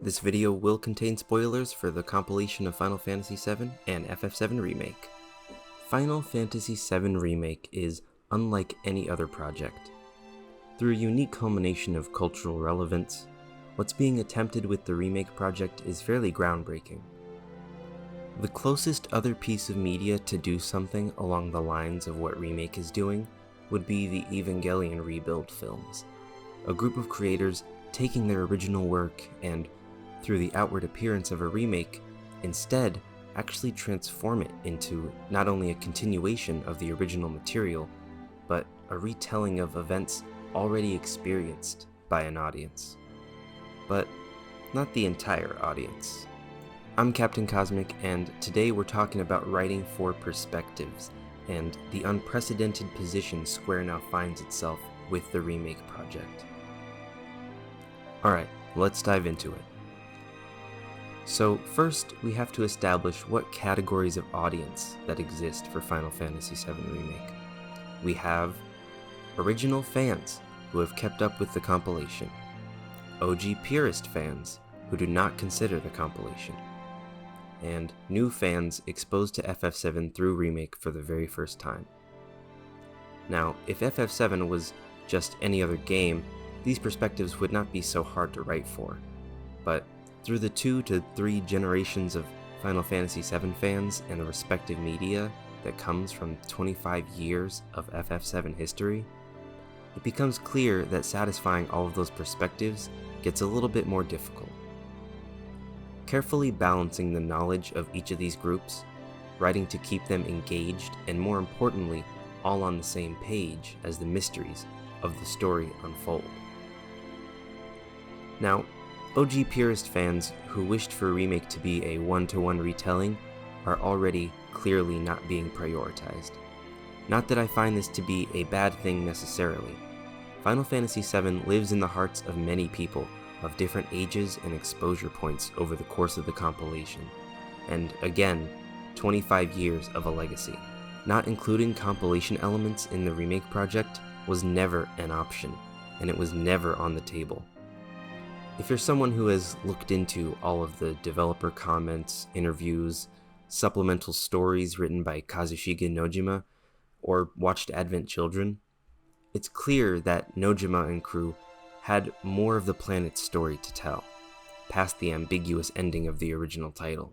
This video will contain spoilers for the compilation of Final Fantasy VII and FF7 Remake. Final Fantasy VII Remake is unlike any other project. Through a unique culmination of cultural relevance, what's being attempted with the Remake project is fairly groundbreaking. The closest other piece of media to do something along the lines of what Remake is doing would be the Evangelion Rebuild films, a group of creators taking their original work and, through the outward appearance of a remake, instead actually transform it into not only a continuation of the original material, but a retelling of events already experienced by an audience. But not the entire audience. I'm Captain Cosmic, and today we're talking about writing for perspectives and the unprecedented position Square now finds itself with the Remake project. Alright, let's dive into it. So first, we have to establish what categories of audience that exist for Final Fantasy VII Remake. We have original fans who have kept up with the compilation, OG purist fans who do not consider the compilation, and new fans exposed to FF7 through Remake for the very first time. Now, if FF7 was just any other game, these perspectives would not be so hard to write for, but through the 2 to 3 generations of Final Fantasy VII fans and the respective media that comes from 25 years of FF7 history, it becomes clear that satisfying all of those perspectives gets a little bit more difficult. Carefully balancing the knowledge of each of these groups, writing to keep them engaged and, more importantly, all on the same page as the mysteries of the story unfold. Now, OG purist fans who wished for Remake to be a one-to-one retelling are already clearly not being prioritized. Not that I find this to be a bad thing necessarily. Final Fantasy VII lives in the hearts of many people of different ages and exposure points over the course of the compilation, and again, 25 years of a legacy. Not including compilation elements in the Remake project was never an option, and it was never on the table. If you're someone who has looked into all of the developer comments, interviews, supplemental stories written by Kazushige Nojima, or watched Advent Children, it's clear that Nojima and crew had more of the planet's story to tell, past the ambiguous ending of the original title.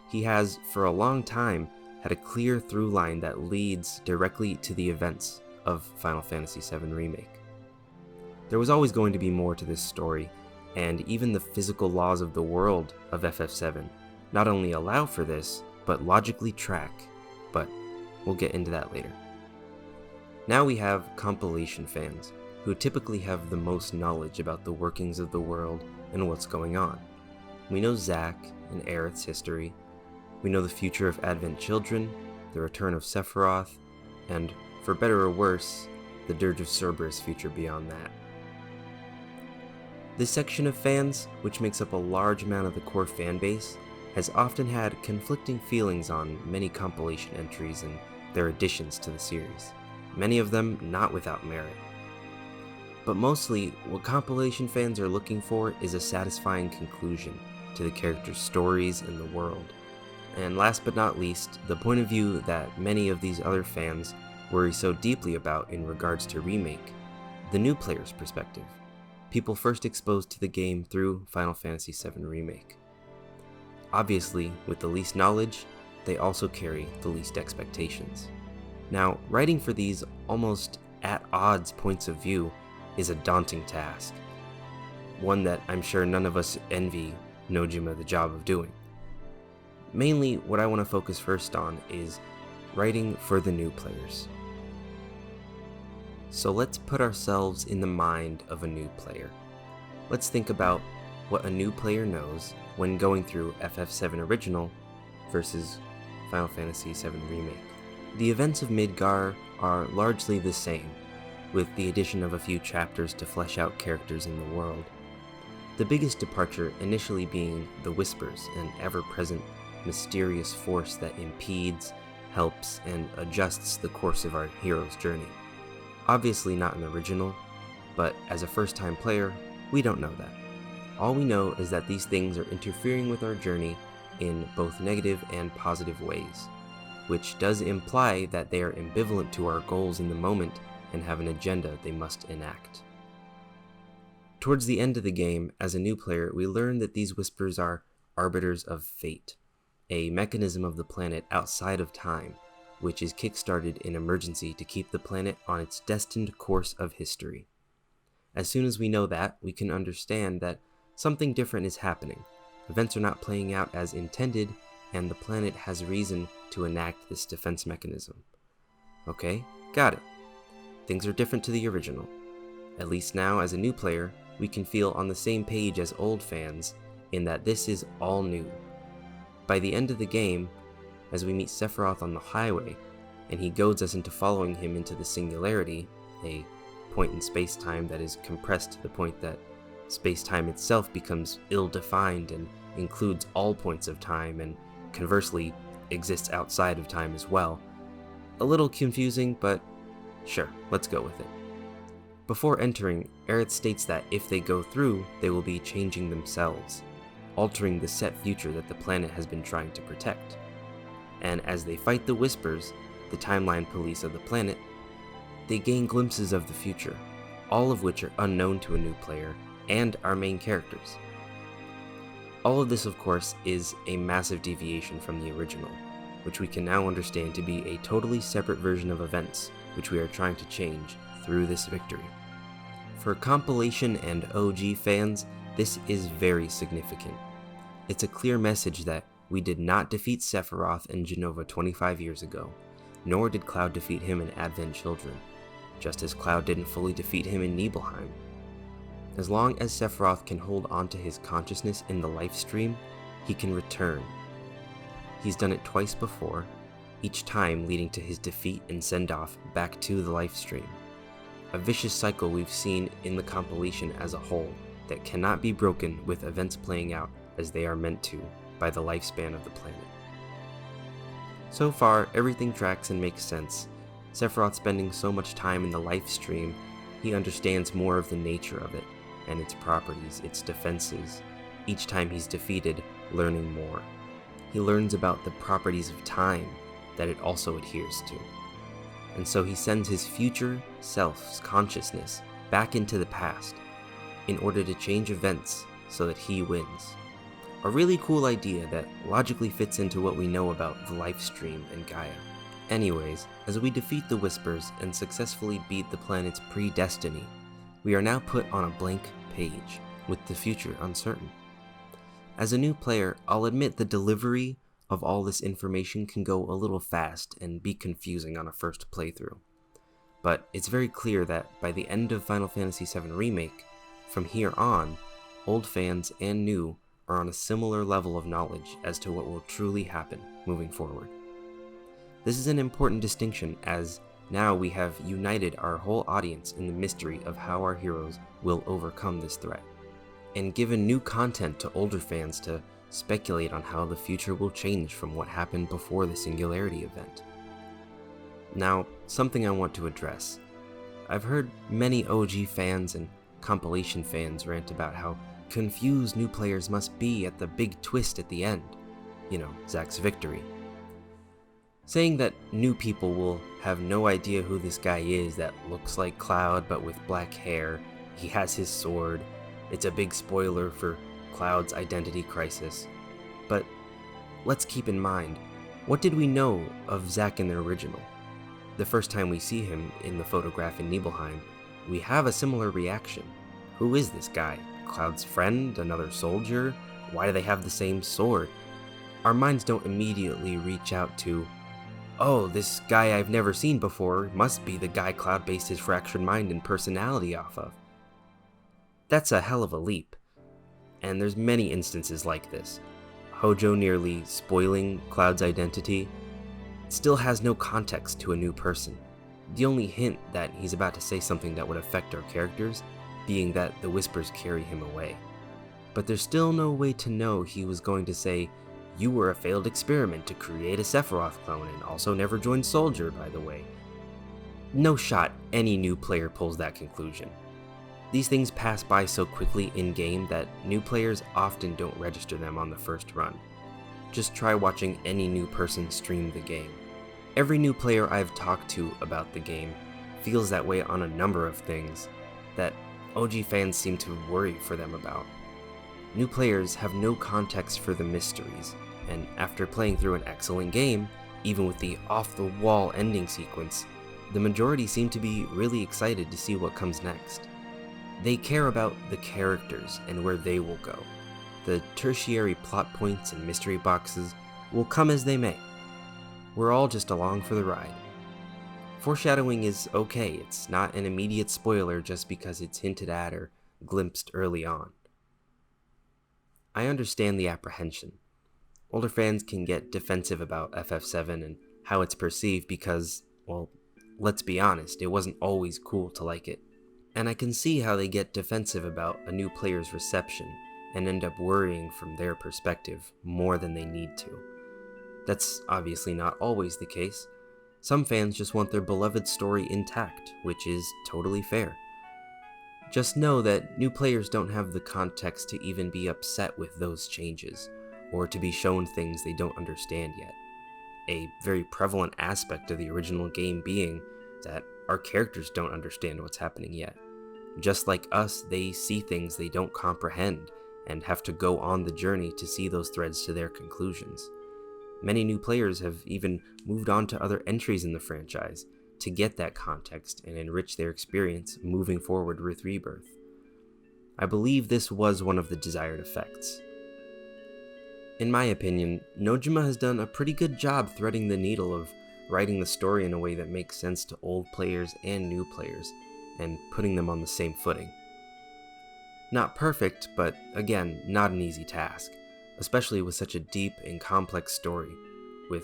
He has, for a long time, had a clear through line that leads directly to the events of Final Fantasy VII Remake. There was always going to be more to this story, and even the physical laws of the world of FF7 not only allow for this, but logically track, but we'll get into that later. Now we have compilation fans, who typically have the most knowledge about the workings of the world and what's going on. We know Zack and Aerith's history, we know the future of Advent Children, the return of Sephiroth, and, for better or worse, the Dirge of Cerberus' future beyond that. This section of fans, which makes up a large amount of the core fanbase, has often had conflicting feelings on many compilation entries and their additions to the series, many of them not without merit. But mostly, what compilation fans are looking for is a satisfying conclusion to the characters' stories and the world. And last but not least, the point of view that many of these other fans worry so deeply about in regards to Remake, the new player's perspective. People first exposed to the game through Final Fantasy VII Remake. Obviously, with the least knowledge, they also carry the least expectations. Now, writing for these almost at odds points of view is a daunting task, one that I'm sure none of us envy Nojima the job of doing. Mainly, what I want to focus first on is writing for the new players. So let's put ourselves in the mind of a new player. Let's think about what a new player knows when going through FF7 Original versus Final Fantasy VII Remake. The events of Midgar are largely the same, with the addition of a few chapters to flesh out characters in the world. The biggest departure initially being the Whispers, an ever-present mysterious force that impedes, helps, and adjusts the course of our hero's journey. Obviously not an original, but as a first-time player, we don't know that. All we know is that these things are interfering with our journey in both negative and positive ways, which does imply that they are ambivalent to our goals in the moment and have an agenda they must enact. Towards the end of the game, as a new player, we learn that these whispers are arbiters of fate, a mechanism of the planet outside of time, which is kickstarted in emergency to keep the planet on its destined course of history. As soon as we know that, we can understand that something different is happening. Events are not playing out as intended, and the planet has reason to enact this defense mechanism. Okay, got it. Things are different to the original. At least now, as a new player, we can feel on the same page as old fans in that this is all new. By the end of the game, as we meet Sephiroth on the highway, and he goads us into following him into the Singularity, a point in space-time that is compressed to the point that space-time itself becomes ill-defined and includes all points of time and, conversely, exists outside of time as well. A little confusing, but sure, let's go with it. Before entering, Aerith states that if they go through, they will be changing themselves, altering the set future that the planet has been trying to protect. And as they fight the Whispers, the timeline police of the planet, they gain glimpses of the future, all of which are unknown to a new player and our main characters. All of this, of course, is a massive deviation from the original, which we can now understand to be a totally separate version of events, which we are trying to change through this victory. For compilation and OG fans, this is very significant. It's a clear message that we did not defeat Sephiroth and Jenova 25 years ago, nor did Cloud defeat him in Advent Children, just as Cloud didn't fully defeat him in Nibelheim. As long as Sephiroth can hold on to his consciousness in the life stream, he can return. He's done it twice before, each time leading to his defeat and send-off back to the life stream. A vicious cycle we've seen in the compilation as a whole that cannot be broken with events playing out as they are meant to by the lifespan of the planet. So far, everything tracks and makes sense. Sephiroth spending so much time in the life stream, he understands more of the nature of it, and its properties, its defenses, each time he's defeated, learning more. He learns about the properties of time that it also adheres to. And so he sends his future self's consciousness back into the past in order to change events so that he wins. A really cool idea that logically fits into what we know about the life stream and Gaia. Anyways, as we defeat the Whispers and successfully beat the planet's pre-destiny, we are now put on a blank page, with the future uncertain. As a new player, I'll admit the delivery of all this information can go a little fast and be confusing on a first playthrough. But it's very clear that by the end of Final Fantasy VII Remake, from here on, old fans and new are on a similar level of knowledge as to what will truly happen moving forward. This is an important distinction, as now we have united our whole audience in the mystery of how our heroes will overcome this threat, and given new content to older fans to speculate on how the future will change from what happened before the Singularity event. Now, something I want to address. I've heard many OG fans and compilation fans rant about how confused new players must be at the big twist at the end. You know, Zack's victory. Saying that new people will have no idea who this guy is that looks like Cloud but with black hair, he has his sword, it's a big spoiler for Cloud's identity crisis. But let's keep in mind, what did we know of Zack in the original? The first time we see him in the photograph in Nibelheim, we have a similar reaction. Who is this guy? Cloud's friend? Another soldier? Why do they have the same sword? Our minds don't immediately reach out to, oh, this guy I've never seen before must be the guy Cloud based his fractured mind and personality off of. That's a hell of a leap. And there's many instances like this. Hojo nearly spoiling Cloud's identity still has no context to a new person. The only hint that he's about to say something that would affect our characters being that the Whispers carry him away. But there's still no way to know he was going to say, you were a failed experiment to create a Sephiroth clone and also never joined Soldier, by the way. No shot any new player pulls that conclusion. These things pass by so quickly in-game that new players often don't register them on the first run. Just try watching any new person stream the game. Every new player I've talked to about the game feels that way on a number of things that OG fans seem to worry for them about. New players have no context for the mysteries, and after playing through an excellent game, even with the off-the-wall ending sequence, the majority seem to be really excited to see what comes next. They care about the characters and where they will go. The tertiary plot points and mystery boxes will come as they may. We're all just along for the ride. Foreshadowing is okay, it's not an immediate spoiler just because it's hinted at or glimpsed early on. I understand the apprehension. Older fans can get defensive about FF7 and how it's perceived because, well, let's be honest, it wasn't always cool to like it. And I can see how they get defensive about a new player's reception and end up worrying from their perspective more than they need to. That's obviously not always the case. Some fans just want their beloved story intact, which is totally fair. Just know that new players don't have the context to even be upset with those changes, or to be shown things they don't understand yet. A very prevalent aspect of the original game being that our characters don't understand what's happening yet. Just like us, they see things they don't comprehend and have to go on the journey to see those threads to their conclusions. Many new players have even moved on to other entries in the franchise to get that context and enrich their experience moving forward with Rebirth. I believe this was one of the desired effects. In my opinion, Nojima has done a pretty good job threading the needle of writing the story in a way that makes sense to old players and new players, and putting them on the same footing. Not perfect, but again, not an easy task, especially with such a deep and complex story, with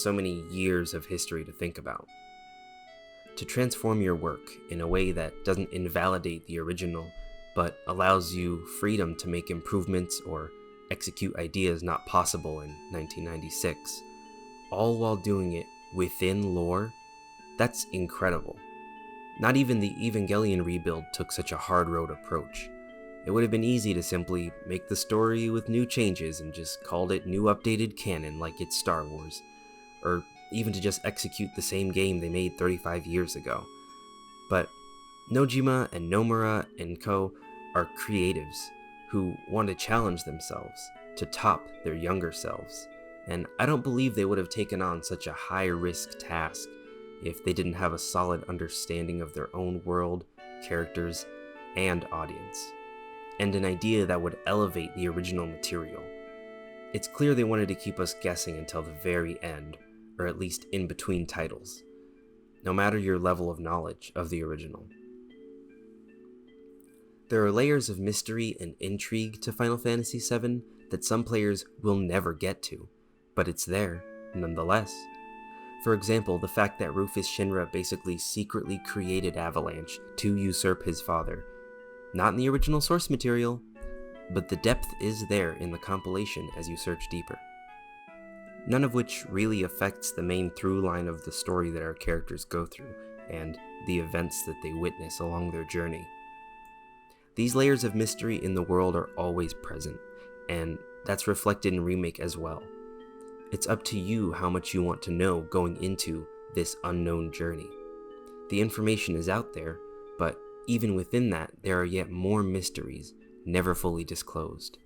so many years of history to think about. To transform your work in a way that doesn't invalidate the original, but allows you freedom to make improvements or execute ideas not possible in 1996, all while doing it within lore, that's incredible. Not even the Evangelion rebuild took such a hard road approach. It would have been easy to simply make the story with new changes and just called it new updated canon like it's Star Wars, or even to just execute the same game they made 35 years ago. But Nojima and Nomura and co. are creatives who want to challenge themselves to top their younger selves, and I don't believe they would have taken on such a high-risk task if they didn't have a solid understanding of their own world, characters, and audience, and an idea that would elevate the original material. It's clear they wanted to keep us guessing until the very end, or at least in between titles, no matter your level of knowledge of the original. There are layers of mystery and intrigue to Final Fantasy VII that some players will never get to, but it's there, nonetheless. For example, the fact that Rufus Shinra basically secretly created Avalanche to usurp his father. Not in the original source material, but the depth is there in the compilation as you search deeper. None of which really affects the main through line of the story that our characters go through, and the events that they witness along their journey. These layers of mystery in the world are always present, and that's reflected in Remake as well. It's up to you how much you want to know going into this unknown journey. The information is out there, but even within that, there are yet more mysteries never fully disclosed.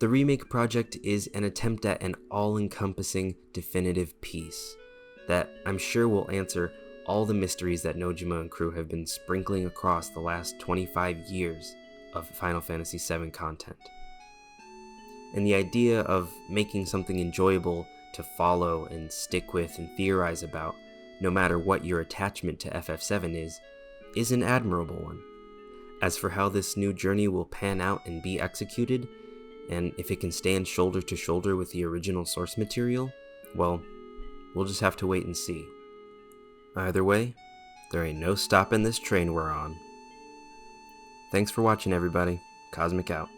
The Remake project is an attempt at an all-encompassing, definitive piece that I'm sure will answer all the mysteries that Nojima and crew have been sprinkling across the last 25 years of Final Fantasy VII content. And the idea of making something enjoyable to follow and stick with and theorize about, no matter what your attachment to FF7 is an admirable one. As for how this new journey will pan out and be executed, and if it can stand shoulder to shoulder with the original source material, well, we'll just have to wait and see. Either way, there ain't no stopping this train we're on. Thanks for watching, everybody. Cosmic out.